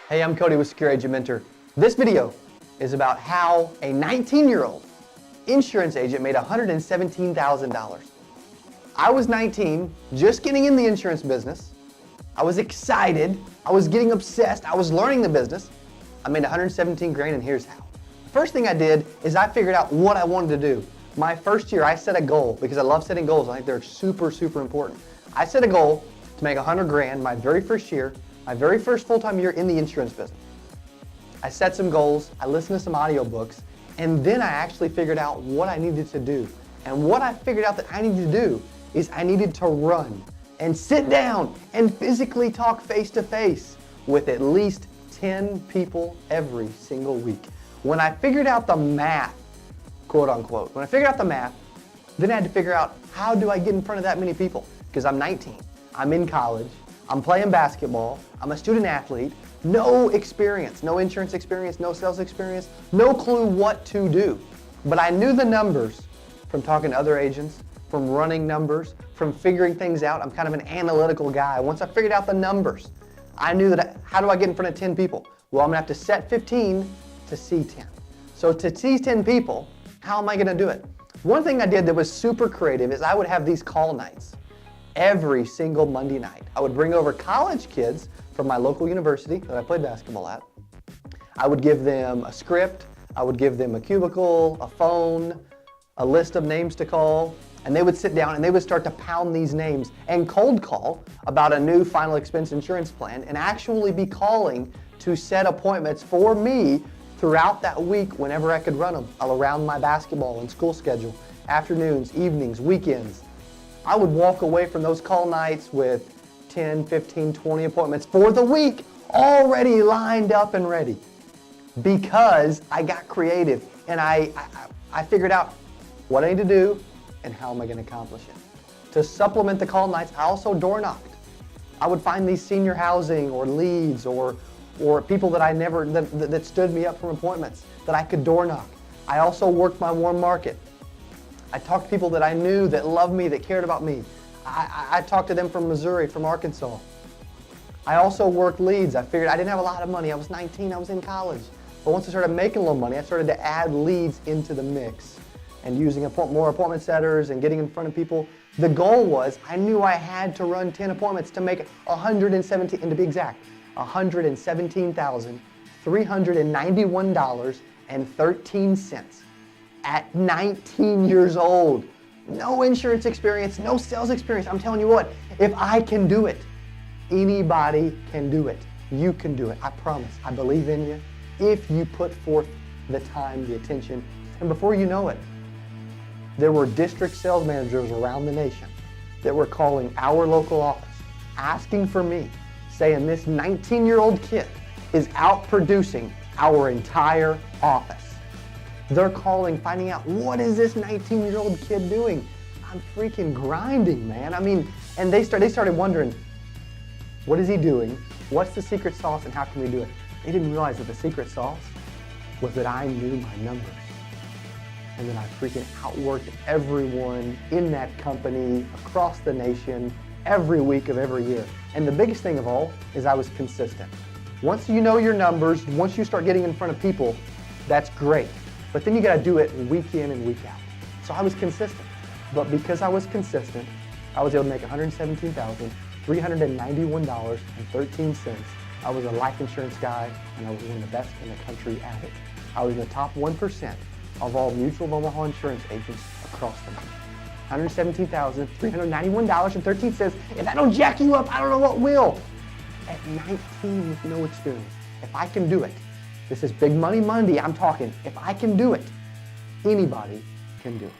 Hey, I'm Cody with Secure Agent Mentor. This video is about how a 19-year-old insurance agent made $117,000. I was 19, just getting in the insurance business. I was excited. I was getting obsessed. I was learning the business. I made 117 grand, and here's how. The first thing I did is I figured out what I wanted to do. My first year, I set a goal because I love setting goals. I think they're super, super important. I set a goal to make 100 grand my very first year, my very first full-time year in the insurance business. I set some goals, I listened to some audiobooks, and then I actually figured out what I needed to do. And what I figured out that I needed to do is I needed to run and sit down and physically talk face-to-face with at least 10 people every single week. When I figured out the math, quote unquote, when I figured out the math, then I had to figure out how do I get in front of that many people? Because I'm 19, I'm in college, I'm playing basketball, I'm a student athlete, no experience, no insurance experience, no sales experience, no clue what to do. But I knew the numbers from talking to other agents, from running numbers, from figuring things out. I'm kind of an analytical guy. Once I figured out the numbers, I knew that how do I get in front of 10 people? Well, I'm gonna have to set 15 to see 10. So to see 10 people, how am I gonna do it? One thing I did that was super creative is I would have these call nights. Every single Monday night, I would bring over college kids from my local university that I played basketball at. I would give them a script, I would give them a cubicle, a phone, a list of names to call, and they would sit down and they would start to pound these names and cold call about a new final expense insurance plan and actually be calling to set appointments for me throughout that week whenever I could run them around my basketball and school schedule, afternoons, evenings, weekends. I would walk away from those call nights with 10, 15, 20 appointments for the week already lined up and ready because I got creative and I figured out what I need to do and how am I going to accomplish it. To supplement the call nights, I also door knocked. I would find these senior housing or leads or people that that stood me up from appointments that I could door knock. I also worked my warm market. I talked to people that I knew that loved me, that cared about me. I talked to them from Missouri, from Arkansas. I also worked leads. I figured I didn't have a lot of money. I was 19, I was in college. But once I started making a little money, I started to add leads into the mix and using more appointment setters and getting in front of people. The goal was I knew I had to run 10 appointments to make 117, and to be exact, $117,391.13 at 19 years old. No insurance experience, no sales experience. I'm telling you what, if I can do it, anybody can do it. You can do it, I promise. I believe in you if you put forth the time, the attention, and before you know it, there were district sales managers around the nation that were calling our local office, asking for me, saying this 19-year-old kid is outproducing our entire office. They're calling, finding out, what is this 19-year-old kid doing? I'm freaking grinding, man. I mean, and they started wondering, what is he doing? What's the secret sauce and how can we do it? They didn't realize that the secret sauce was that I knew my numbers and that I freaking outworked everyone in that company across the nation every week of every year. And the biggest thing of all is I was consistent. Once you know your numbers, once you start getting in front of people, that's great. But then you gotta do it week in and week out. So I was consistent. But because I was consistent, I was able to make $117,391.13. I was a life insurance guy, and I was one of the best in the country at it. I was in the top 1% of all Mutual of Omaha insurance agents across the nation. $117,391.13. If that don't jack you up, I don't know what will. At 19 with no experience, if I can do it, this is Big Money Monday, I'm talking. If I can do it, anybody can do it.